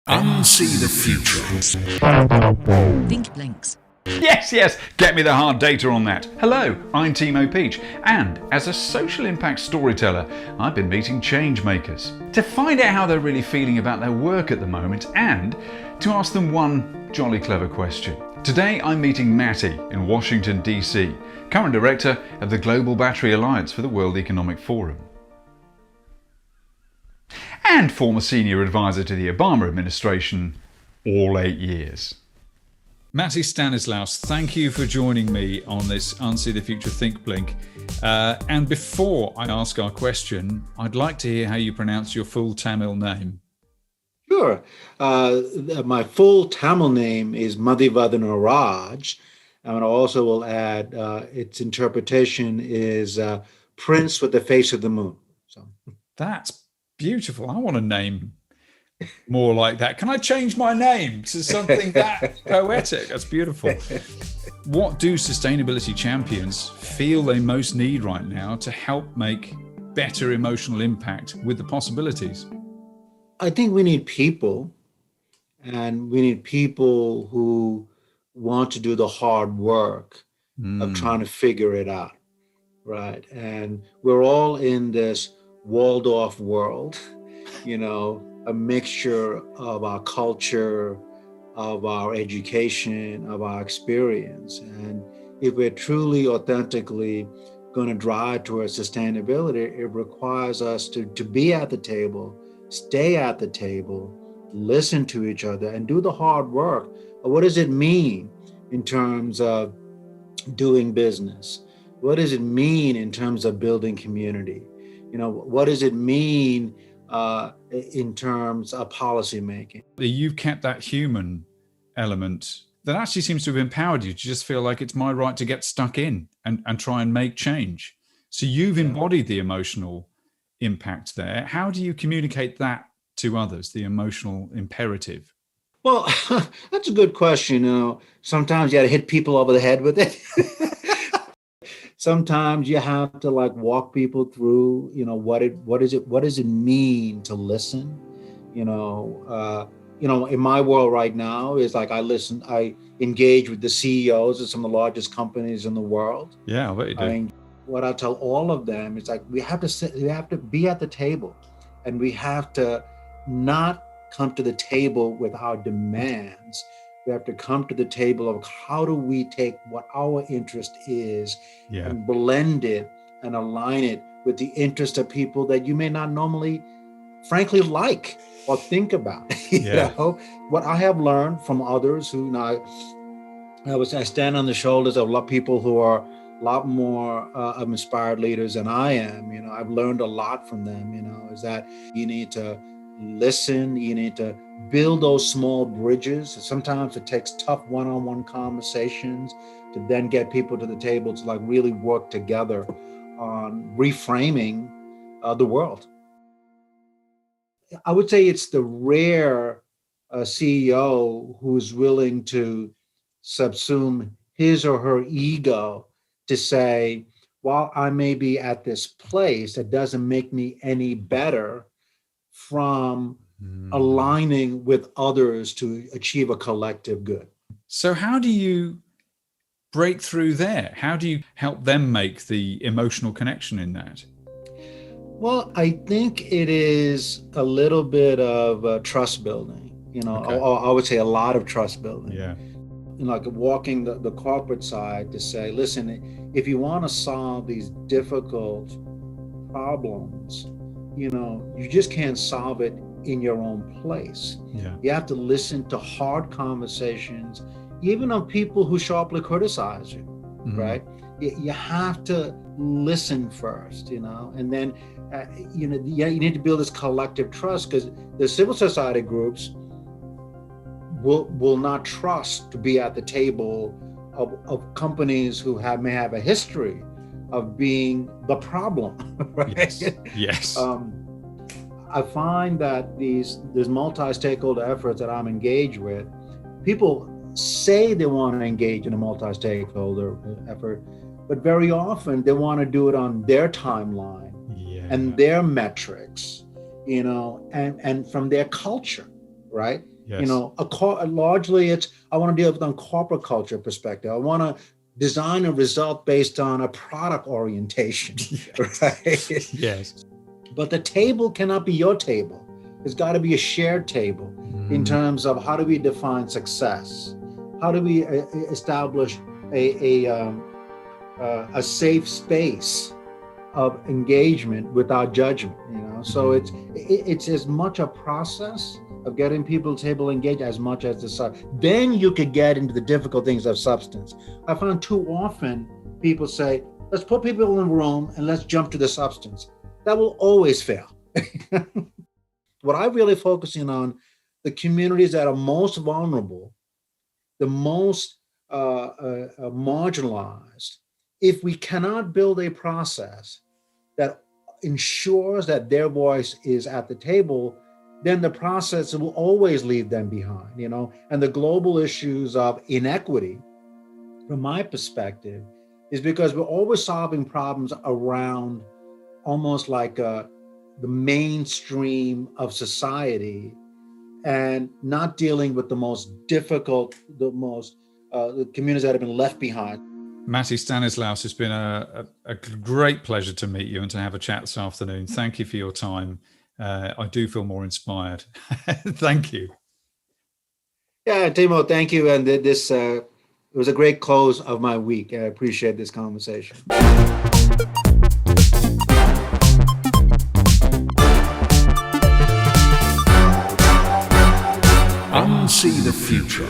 UNSEE the future. Think blinks. Yes, get me the hard data on that. Hello, I'm Timo Peach, and as a social impact storyteller, I've been meeting changemakers to find out how they're really feeling about their work at the moment and to ask them one jolly clever question. Today I'm meeting Mathy in Washington, DC, current director of the Global Battery Alliance for the World Economic Forum, and former senior advisor to the Obama administration all 8 years. Mathy Stanislaus, thank you for joining me on this UNSEE the Future Think Blink. And before I ask our question, I'd like to hear how you pronounce your full Tamil name. Sure. My full Tamil name is Mathy Raj, and I also will add its interpretation is Prince with the Face of the Moon. So that's beautiful. I want a name more like that. Can I change my name to something that poetic? That's beautiful. What do sustainability champions feel they most need right now to help make better emotional impact with the possibilities? I think we need people, and we need people who want to do the hard work of trying to figure it out, right? And we're all in this walled-off world, a mixture of our culture, of our education, of our experience. And if we're truly, authentically going to drive towards sustainability, it requires us to be at the table, stay at the table, listen to each other, and do the hard work. What does it mean in terms of doing business? What does it mean in terms of building community? What does it mean in terms of policy making? You've kept that human element that actually seems to have empowered you to just feel like it's my right to get stuck in and try and make change. So you've embodied the emotional impact there. How do you communicate that to others, the emotional imperative? Well, that's a good question. Sometimes you got to hit people over the head with it. Sometimes you have to walk people through, what does it mean to listen? In my world right now is I engage with the CEOs of some of the largest companies in the world. Yeah, I bet you do. What I tell all of them is we have to be at the table, and we have to not come to the table with our demands. We have to come to the table of how do we take what our interest is and blend it and align it with the interest of people that you may not normally, frankly, like or think about. What I have learned from others who I stand on the shoulders of a lot of people who are a lot more of inspired leaders than I am. I've learned a lot from them, is that you need to listen, you need to build those small bridges. Sometimes it takes tough one-on-one conversations to then get people to the table to really work together on reframing the world. I would say it's the rare CEO who's willing to subsume his or her ego to say, while I may be at this place, that doesn't make me any better from aligning with others to achieve a collective good. So how do you break through there? How do you help them make the emotional connection in that? Well, I think it is a little bit of trust building, I would say a lot of trust building. Yeah. Walking the corporate side to say, listen, if you want to solve these difficult problems, you just can't solve it in your own place. Yeah. You have to listen to hard conversations, even of people who sharply criticize you, right? You have to listen first, and then, you need to build this collective trust, because the civil society groups will not trust to be at the table of companies who may have a history of being the problem, right? Yes. I find that these multi-stakeholder efforts that I'm engaged with, people say they want to engage in a multi-stakeholder effort, but very often they want to do it on their timeline and their metrics, and from their culture. right? Yes. You know, largely it's, I want to deal with on corporate culture perspective. I want to design a result based on a product orientation, right? Yes. But the table cannot be your table. It's got to be a shared table in terms of how do we define success? How do we establish a safe space of engagement without judgment? You know, so it's as much a process of getting people to table engaged as much as the then you could get into the difficult things of substance. I found too often people say, let's put people in a room and let's jump to the substance. That will always fail. What I'm really focusing on, the communities that are most vulnerable, the most marginalized, if we cannot build a process that ensures that their voice is at the table, then the process will always leave them behind, you know. And the global issues of inequity, from my perspective, is because we're always solving problems around almost like the mainstream of society and not dealing with the most difficult, the communities that have been left behind. Mathy Stanislaus, it's been a great pleasure to meet you and to have a chat this afternoon. Thank you for your time. I do feel more inspired. Thank you. Yeah, Timo, thank you. And this it was a great close of my week. I appreciate this conversation. UNSEE the future.